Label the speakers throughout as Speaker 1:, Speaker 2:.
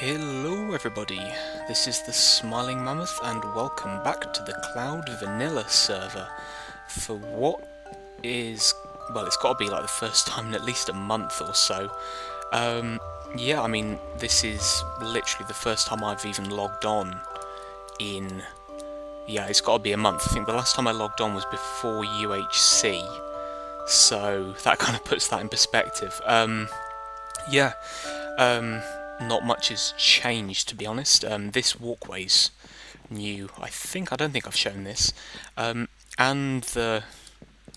Speaker 1: Hello everybody, this is the Smiling Mammoth and welcome back to the Cloud Vanilla server for what is, well, it's got to be like the first time in at least a month or so. Yeah, I mean, this is literally the first time I've even logged on in, yeah, it's got to be a month. I think the last time I logged on was before UHC, so that kind of puts that in perspective. Yeah, not much has changed, to be honest. This walkway's new. I don't think I've shown this. And the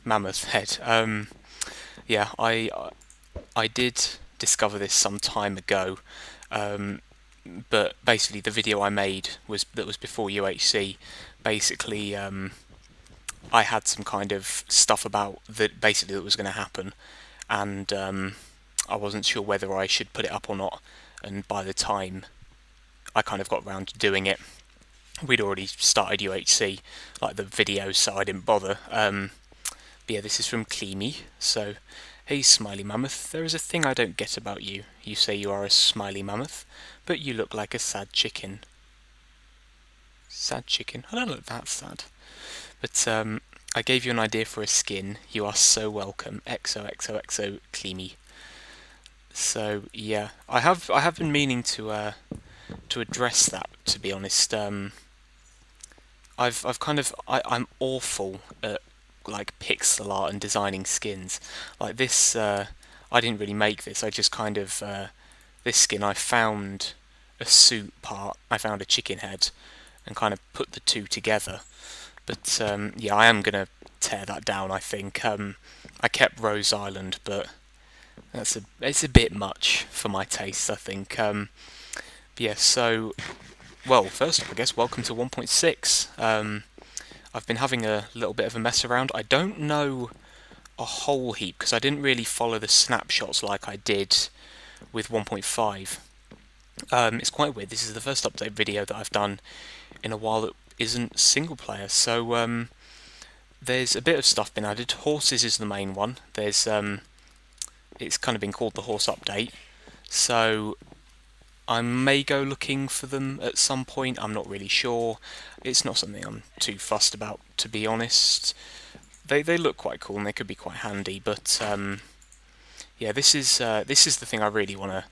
Speaker 1: mammoth head. Yeah, I did discover this some time ago. But basically, the video I made was before UHC. Basically, I had some kind of stuff about that was going to happen, and I wasn't sure whether I should put it up or not. And by the time I kind of got around to doing it, we'd already started UHC, like the video, so I didn't bother. But yeah, this is from Cleamy. So, hey Smiley Mammoth, there is a thing I don't get about you. You say you are a smiley mammoth, but you look like a sad chicken. Sad chicken? I don't look that sad. But I gave you an idea for a skin. You are so welcome. XOXOXO Cleamy. So yeah, I have been meaning to address that, to be honest. I'm awful at like pixel art and designing skins. Like this, I didn't really make this. I just kind of this skin. I found a suit part. I found a chicken head, and kind of put the two together. But yeah, I am gonna tear that down. I think I kept Rose Island, but it's a bit much for my taste, I think. Yeah, so, well, first off, I guess, welcome to 1.6. I've been having a little bit of a mess around. I don't know a whole heap, because I didn't really follow the snapshots like I did with 1.5. It's quite weird. This is the first update video that I've done in a while that isn't single player, so there's a bit of stuff been added. Horses is the main one. There's it's kind of been called the horse update, so I may go looking for them at some point. I'm not really sure. It's not something I'm too fussed about, to be honest. They look quite cool and they could be quite handy, but yeah, this is the thing I really want to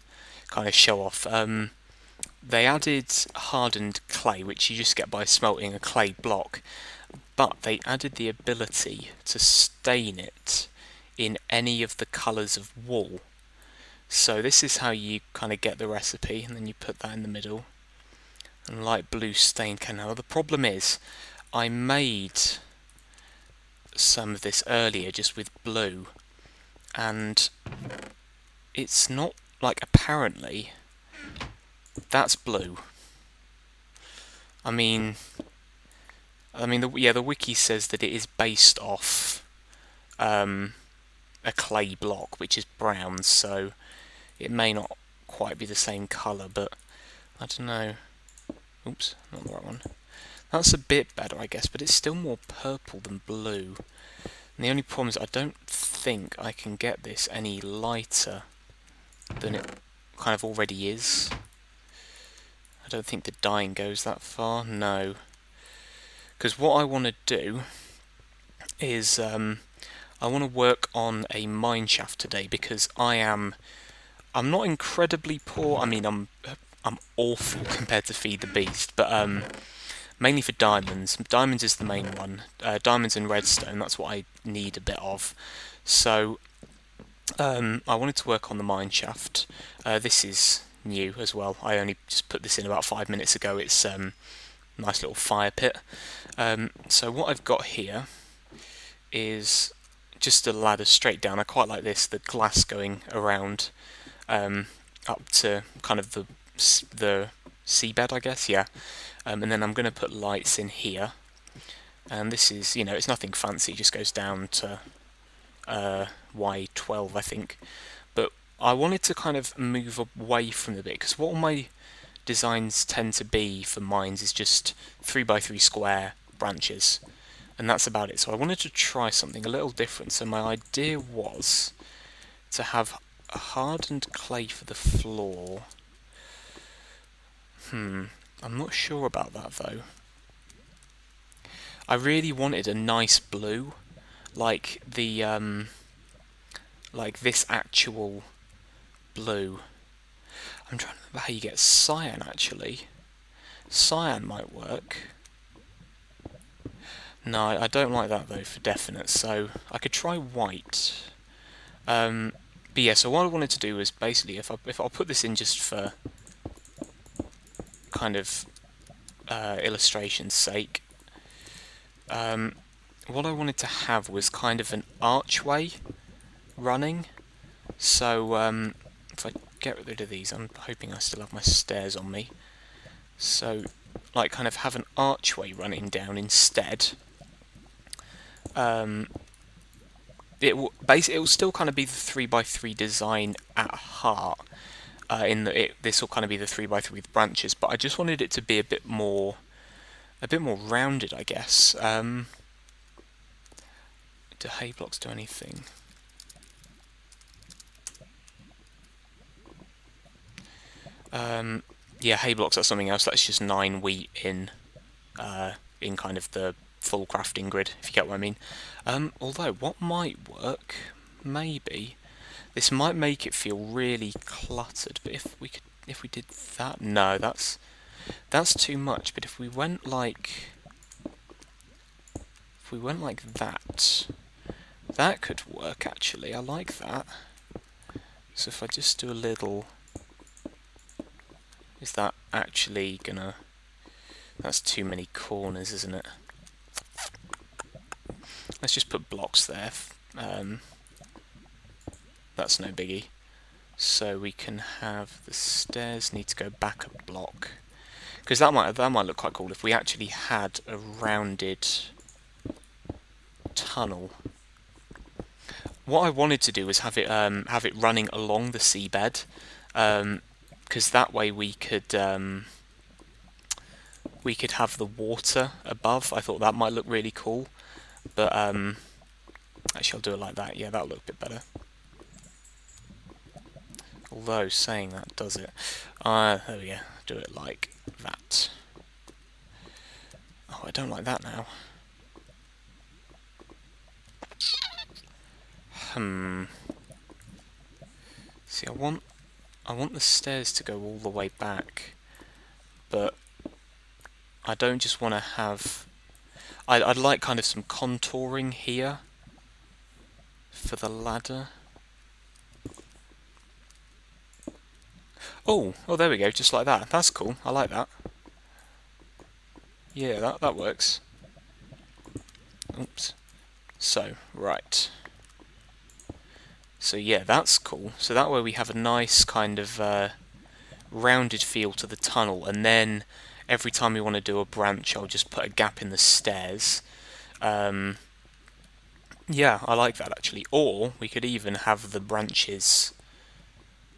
Speaker 1: kind of show off. They added hardened clay, which you just get by smelting a clay block, but they added the ability to stain it in any of the colours of wool. So this is how you kind of get the recipe, and then you put that in the middle. And light blue stain can. Now the problem is, I made some of this earlier just with blue, and it's not, like, apparently that's blue. I mean, the wiki says that it is based off a clay block, which is brown, so it may not quite be the same colour, but I don't know. Oops, not the right one. That's a bit better, I guess, but it's still more purple than blue. And the only problem is I don't think I can get this any lighter than it kind of already is. I don't think the dyeing goes that far, no. Because what I want to do is I want to work on a mineshaft today, because I'm not incredibly poor. I mean, I'm awful compared to Feed the Beast, but mainly for diamonds. Diamonds is the main one. Diamonds and redstone, that's what I need a bit of. So I wanted to work on the mineshaft. This is new as well. I only just put this in about 5 minutes ago. It's nice little fire pit. So what I've got here is just a ladder straight down. I quite like this, the glass going around up to kind of the seabed, I guess, yeah. And then I'm going to put lights in here. And this is, you know, it's nothing fancy, it just goes down to Y12, I think. But I wanted to kind of move away from the bit, because what all my designs tend to be for mines is just 3x3 square branches. And that's about it. So I wanted to try something a little different. So my idea was to have a hardened clay for the floor, I'm not sure about that though. I really wanted a nice blue, like the like this actual blue. I'm trying to remember how you get cyan actually. Cyan might work. No, I don't like that though for definite, so I could try white. But yeah, so what I wanted to do was basically, if I'll put this in just for kind of illustration's sake, what I wanted to have was kind of an archway running. So if I get rid of these, I'm hoping I still have my stairs on me. So, like, kind of have an archway running down instead. It will still kind of be the 3x3 design at heart. This will kind of be the 3x3 with branches, but I just wanted it to be a bit more rounded, I guess. Do hay blocks do anything? Yeah, hay blocks are something else. That's just 9 wheat in kind of the full crafting grid, if you get what I mean. Although, what might work, maybe, this might make it feel really cluttered. But if we did that, no, that's too much. But if we went like that, that could work actually. I like that. So if I just do a little, is that actually gonna? That's too many corners, isn't it? Let's just put blocks there. That's no biggie. So we can have the stairs need to go back a block, because that might look quite cool if we actually had a rounded tunnel. What I wanted to do was have it running along the seabed, because that way we could have the water above. I thought that might look really cool, but actually I'll do it like that. Yeah, that'll look a bit better. Although saying that does it. There we go. Do it like that. Oh, I don't like that now. See, I want the stairs to go all the way back, but I don't just want to have. I'd like kind of some contouring here for the ladder. Oh, there we go, just like that. That's cool. I like that. Yeah, that works. Oops. So, right. So yeah, that's cool. So that way we have a nice kind of rounded feel to the tunnel, and then every time we want to do a branch, I'll just put a gap in the stairs. Yeah, I like that actually. Or we could even have the branches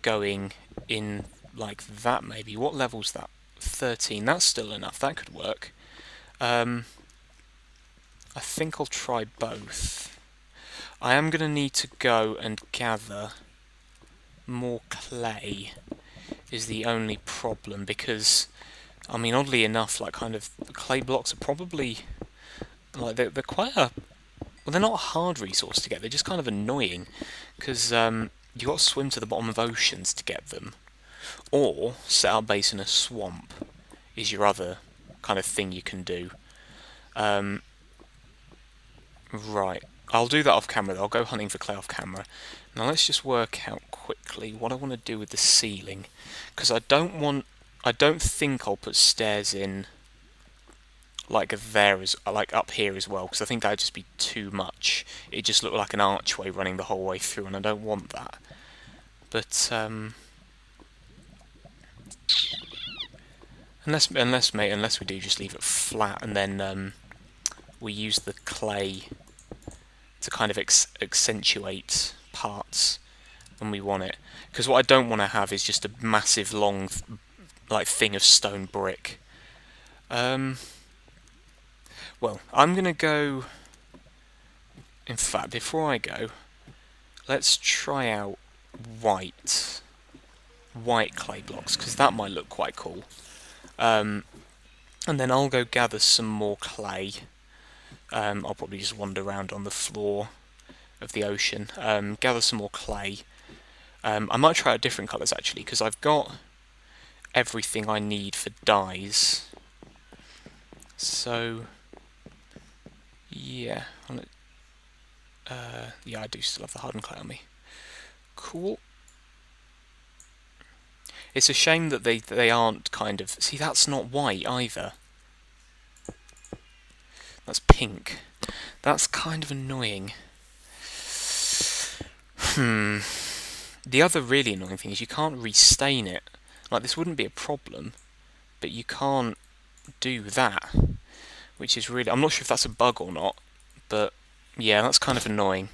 Speaker 1: going in like that maybe. What level's that? 13. That's still enough. That could work. I think I'll try both. I am going to need to go and gather more clay is the only problem, because I mean, oddly enough, like kind of clay blocks are probably like they're quite a well, they're not a hard resource to get. They're just kind of annoying because you got to swim to the bottom of oceans to get them, or set up base in a swamp is your other kind of thing you can do. Right, I'll do that off camera. I'll go hunting for clay off camera. Now let's just work out quickly what I want to do with the ceiling, because I don't think I'll put stairs in like up here as well, because I think that'd just be too much. It just looked like an archway running the whole way through, and I don't want that. But unless we do just leave it flat, and then we use the clay to kind of accentuate parts when we want it. Because what I don't want to have is just a massive long like thing of stone brick. Well, I'm going to go. In fact, before I go, let's try out white clay blocks, because that might look quite cool. And then I'll go gather some more clay. I'll probably just wander around on the floor of the ocean, gather some more clay. I might try out different colours actually, because I've got everything I need for dyes. So, yeah, yeah, I do still have the hardened clay on me. Cool. It's a shame that they aren't kind of... See, that's not white either. That's pink. That's kind of annoying. The other really annoying thing is you can't restain it. Like, this wouldn't be a problem, but you can't do that, which is really... I'm not sure if that's a bug or not, but yeah, that's kind of annoying.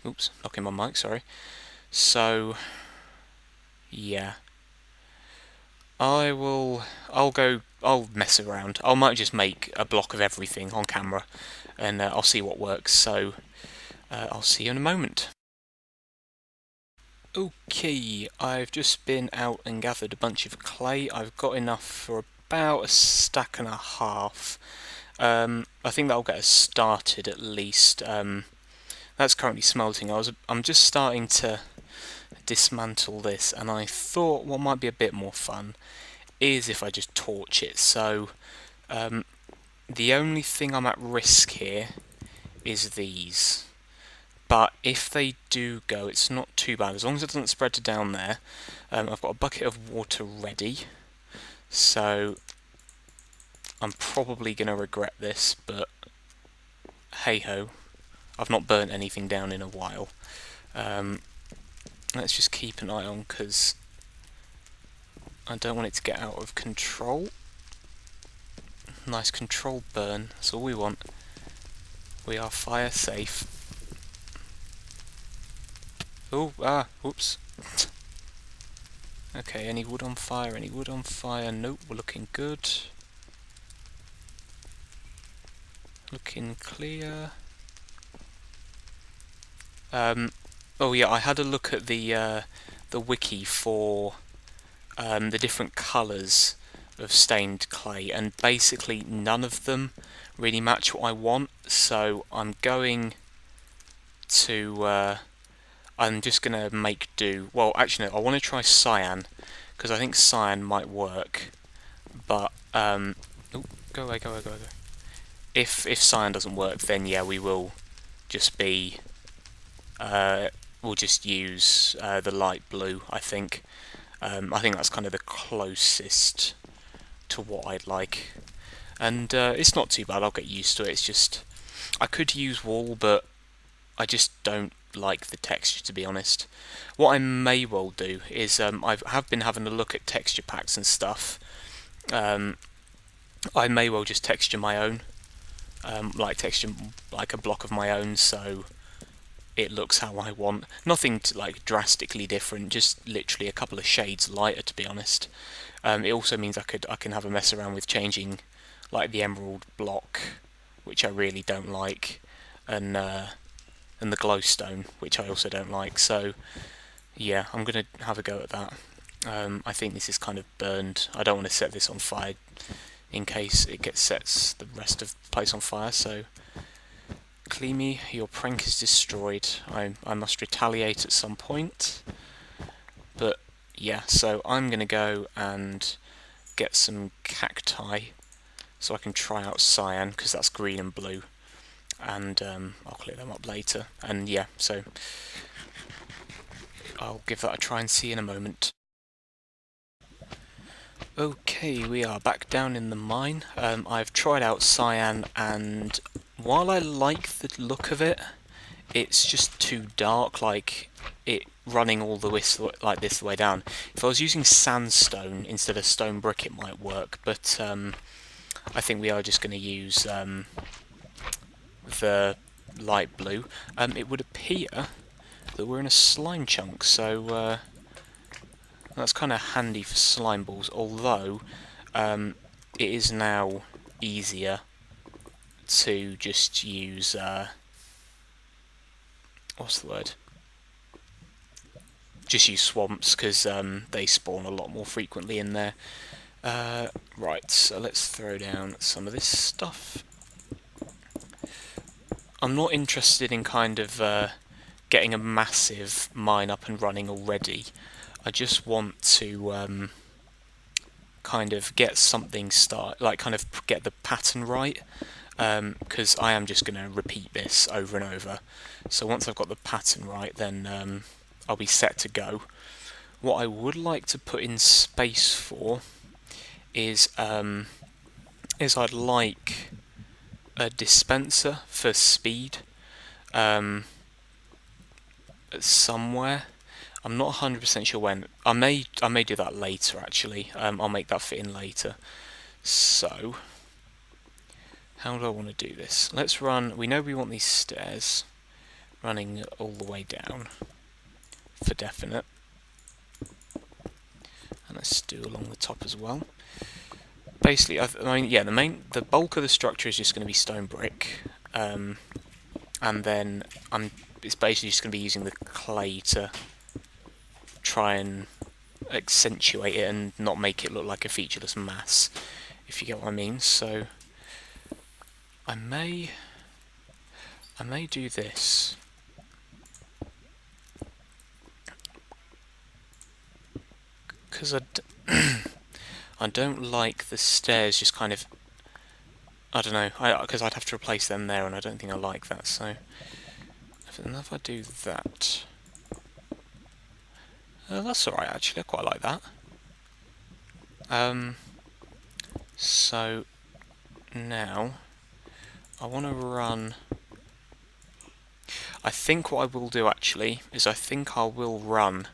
Speaker 1: Oops, knocking my mic, sorry. So, yeah. I'll mess around. I might just make a block of everything on camera, and I'll see what works, so I'll see you in a moment. Okay, I've just been out and gathered a bunch of clay. I've got enough for about a stack and a half. I think that'll get us started at least. That's currently smelting. I'm just starting to dismantle this, and I thought what might be a bit more fun is if I just torch it. So the only thing I'm at risk here is these. But if they do go, it's not too bad, as long as it doesn't spread to down there. I've got a bucket of water ready, so I'm probably going to regret this, but hey-ho, I've not burnt anything down in a while. Let's just keep an eye on, because I don't want it to get out of control. Nice controlled burn, that's all we want. We are fire safe. Oh, whoops. Okay, any wood on fire, any wood on fire? Nope, we're looking good. Looking clear. Oh yeah, I had a look at the wiki for the different colours of stained clay, and basically none of them really match what I want, so I'm going to... I'm just going to make do. Well, actually, no, I want to try cyan, because I think cyan might work, but... oh, go away, go away, go away. If cyan doesn't work, then yeah, we will just be... we'll just use the light blue, I think. I think that's kind of the closest to what I'd like. And it's not too bad, I'll get used to it. It's just... I could use wool, but I just don't like the texture, to be honest. What I may well do is I have been having a look at texture packs and stuff. I may well just texture my own, like texture like a block of my own, so it looks how I want. Nothing like drastically different, just literally a couple of shades lighter, to be honest. It also means I can have a mess around with changing like the emerald block, which I really don't like, and the glowstone, which I also don't like. So yeah, I'm gonna have a go at that. I think this is kind of burned. I don't want to set this on fire in case it sets the rest of the place on fire. So Cleamy, your prank is destroyed. I must retaliate at some point. But yeah, so I'm gonna go and get some cacti so I can try out cyan, because that's green and blue, and I'll clear them up later. And yeah, so I'll give that a try and see in a moment. Okay, we are back down in the mine. I've tried out cyan, and while I like the look of it, it's just too dark, like it running all the way like this the way down. If I was using sandstone instead of stone brick, it might work, but I think we are just going to use the light blue. It would appear that we're in a slime chunk, so that's kind of handy for slime balls, although it is now easier to just use, what's the word? Just use swamps, because they spawn a lot more frequently in there. Right, so let's throw down some of this stuff. I'm not interested in kind of getting a massive mine up and running already. I just want to kind of get something like kind of get the pattern right, because I am just going to repeat this over and over. So once I've got the pattern right, then I'll be set to go. What I would like to put in space for is I'd like a dispenser for speed somewhere. I'm not 100% sure when. I may do that later actually. I'll make that fit in later. So how do I want to do this? Let's run. We know we want these stairs running all the way down for definite. And let's do along the top as well. Basically, I mean, yeah, the bulk of the structure is just going to be stone brick, and then it's basically just going to be using the clay to try and accentuate it and not make it look like a featureless mass, if you get what I mean. So I may do this. Because I don't like the stairs just kind of, I don't know, because I'd have to replace them there, and I don't think I like that. So if I do that, that's alright actually. I quite like that. So now I want to run. I think what I will do actually is I think I will run.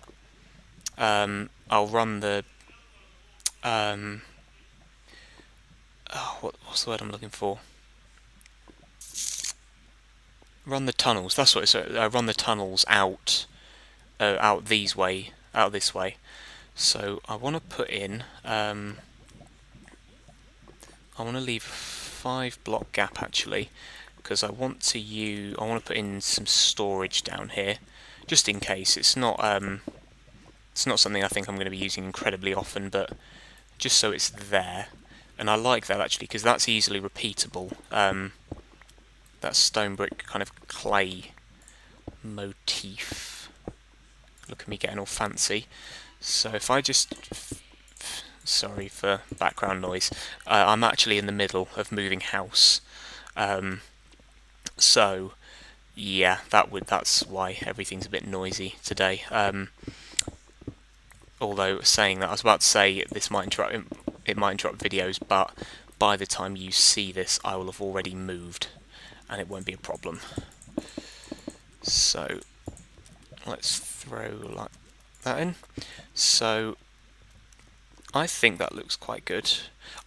Speaker 1: I'll run the. What's the word I'm looking for? Run the tunnels. That's what it's. Run the tunnels out this way. So I want to put in. I want to leave a 5-block gap actually, because I want to put in some storage down here, just in case. It's not something I think I'm going to be using incredibly often, but just so it's there. And I like that actually, because that's easily repeatable. That stone brick kind of clay motif. Look at me getting all fancy. So if I just... Sorry for background noise. I'm actually in the middle of moving house. So yeah, that's why everything's a bit noisy today. Although saying that, I was about to say this might interrupt videos, but by the time you see this, I will have already moved, and it won't be a problem. So let's throw like that in. So I think that looks quite good.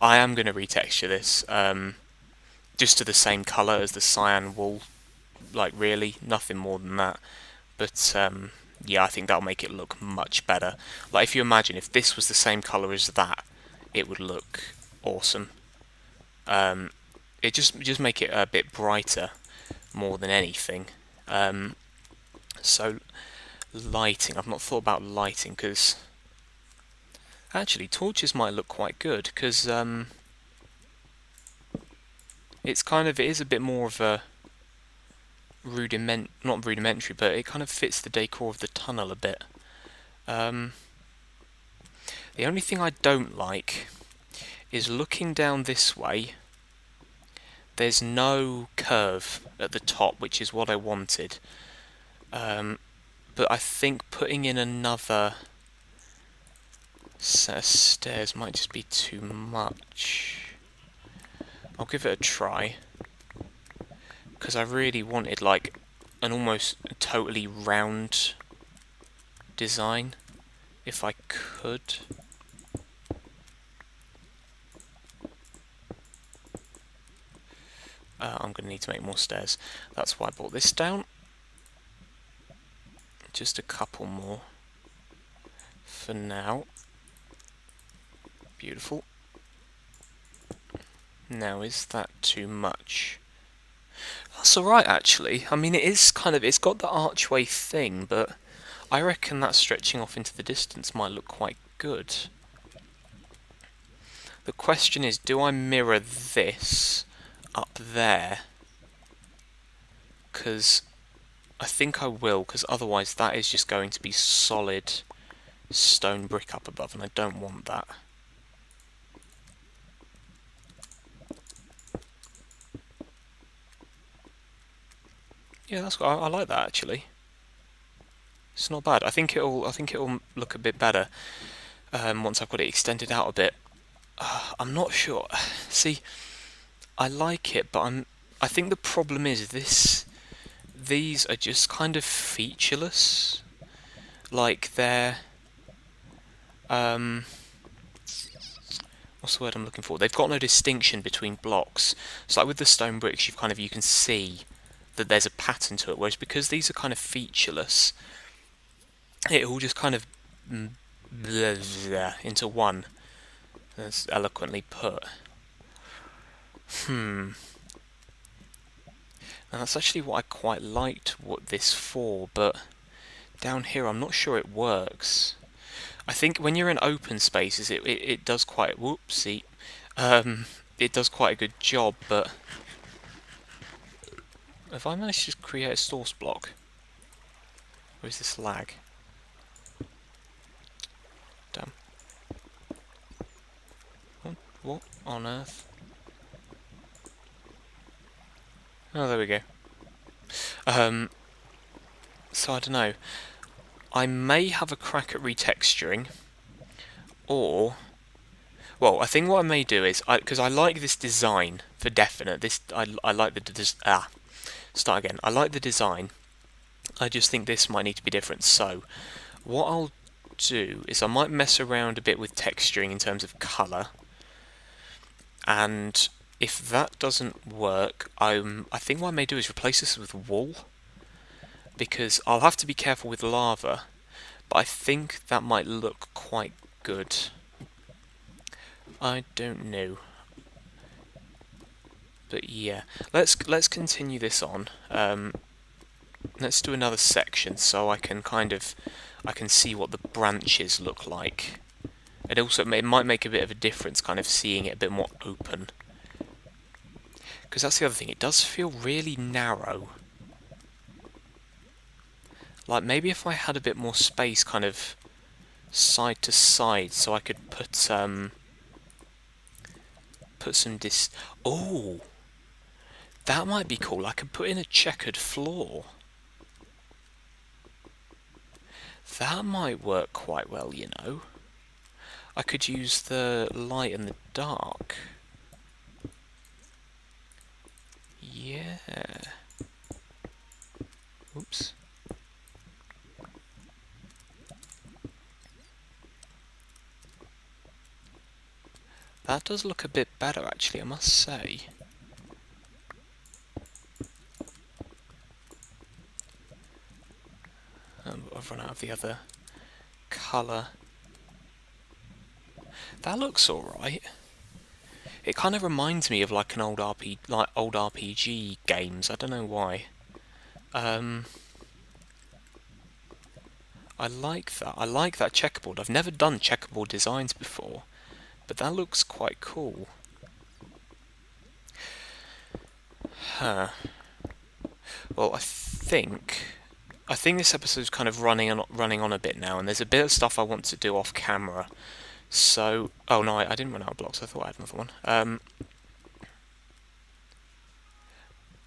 Speaker 1: I am going to retexture this, just to the same colour as the cyan wall. Like really, nothing more than that. But yeah, I think that'll make it look much better. Like if you imagine if this was the same colour as that, it would look awesome. It just make it a bit brighter more than anything. So lighting, I've not thought about lighting because actually torches might look quite good because it is a bit more of a not rudimentary, but it kind of fits the decor of the tunnel a bit. The only thing I don't like is looking down this way. There's no curve at the top, which is what I wanted. But I think putting in another set of stairs might just be too much. I'll give it a try, because I really wanted like an almost totally round design, if I could. I'm going to need to make more stairs. That's why I brought this down. Just a couple more for now. Beautiful. Now, is that too much? That's alright actually. I mean, it's got the archway thing, but I reckon that stretching off into the distance might look quite good. The question is, do I mirror this up there? Because I think I will, because otherwise that is just going to be solid stone brick up above, and I don't want that. Yeah, I like that actually. It's not bad. I think it'll look a bit better once I've got it extended out a bit. I'm not sure. See, I like it, but I think the problem is these are just kind of featureless. Like they're what's the word I'm looking for? They've got no distinction between blocks. So like with the stone bricks, you can see that there's a pattern to it. Whereas because these are kind of featureless, it all just kind of into one. That's eloquently put. And that's actually what I quite liked this for, but down here I'm not sure it works. I think when you're in open spaces, it does quite whoopsie. It does quite a good job, but have I managed to create a source block? Or is this lag? Damn. What on earth? Oh, there we go. So I don't know. I may have a crack at retexturing, or well, I think what I may do is because I like this design for definite. I like the start again. I like the design. I just think this might need to be different. So what I'll do is I might mess around a bit with texturing in terms of colour, and if that doesn't work, I think what I may do is replace this with wool, because I'll have to be careful with lava, but I think that might look quite good. I don't know, but yeah, let's continue this on. Let's do another section so I can see what the branches look like. And also it might make a bit of a difference kind of seeing it a bit more open. Because that's the other thing, it does feel really narrow. Like maybe if I had a bit more space kind of side to side so I could put some oh! That might be cool, I could put in a checkered floor. That might work quite well, you know. I could use the light and the dark. Yeah. Oops. That does look a bit better, actually, I must say. I've run out of the other colour. That looks alright. It kind of reminds me of like an old RPG games. I don't know why. I like that. I like that checkerboard. I've never done checkerboard designs before, but that looks quite cool. Huh. Well, I think this episode's kind of running on a bit now, and there's a bit of stuff I want to do off camera. So, oh no, I didn't run out of blocks. I thought I had another one.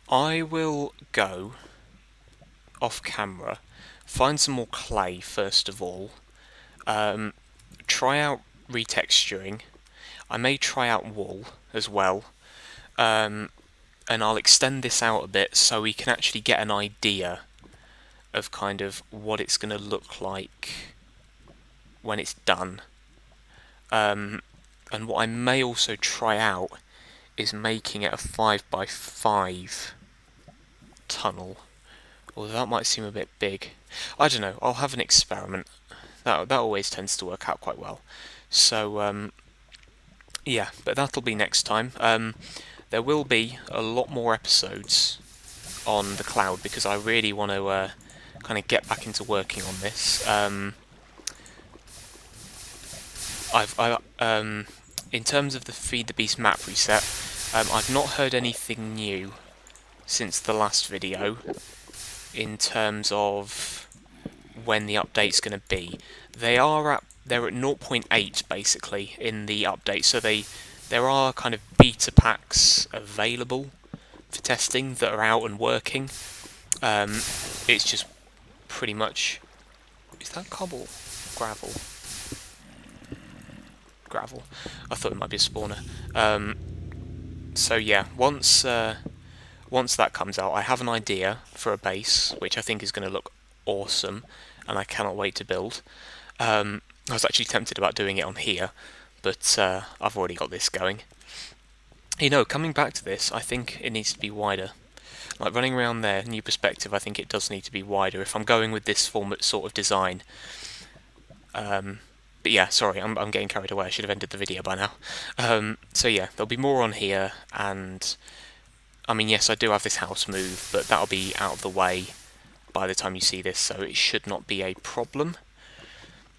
Speaker 1: I will go off camera, find some more clay first of all, try out retexturing. I may try out wool as well, and I'll extend this out a bit so we can actually get an idea of kind of what it's going to look like when it's done. And what I may also try out is making it a 5x5 tunnel. Although that might seem a bit big. I don't know, I'll have an experiment. That always tends to work out quite well. So, yeah, but that'll be next time. There will be a lot more episodes on the cloud because I really want to kind of get back into working on this. in terms of the Feed the Beast map reset, I've not heard anything new since the last video in terms of when the update's going to be. They're at 0.8 basically in the update, so there are kind of beta packs available for testing that are out and working. It's just pretty much, is that cobble? Gravel. Gravel. I thought it might be a spawner. So yeah, once that comes out, I have an idea for a base, which I think is going to look awesome, and I cannot wait to build. I was actually tempted about doing it on here, but I've already got this going. You know, coming back to this, I think it needs to be wider. Like running around there, new perspective, I think it does need to be wider if I'm going with this sort of design. But yeah, sorry, I'm getting carried away. I should have ended the video by now. So yeah, there'll be more on here, and I mean, yes, I do have this house move, but that'll be out of the way by the time you see this, so it should not be a problem.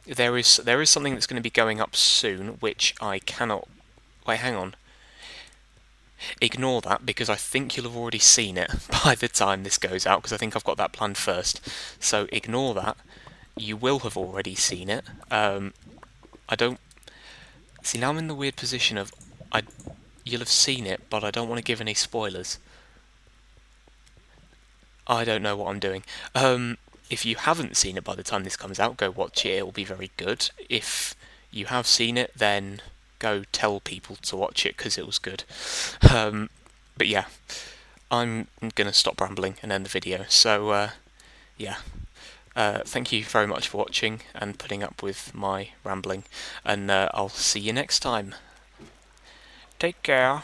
Speaker 1: There is something that's going to be going up soon, which I cannot... Wait, hang on. Ignore that, because I think you'll have already seen it by the time this goes out, because I think I've got that planned first. So ignore that. You will have already seen it. I don't... See, now I'm in the weird position of... You'll have seen it, but I don't want to give any spoilers. I don't know what I'm doing. If you haven't seen it by the time this comes out, go watch it. It will be very good. If you have seen it, then go tell people to watch it, because it was good. But yeah, I'm going to stop rambling and end the video. So, yeah. Thank you very much for watching and putting up with my rambling. And I'll see you next time. Take care.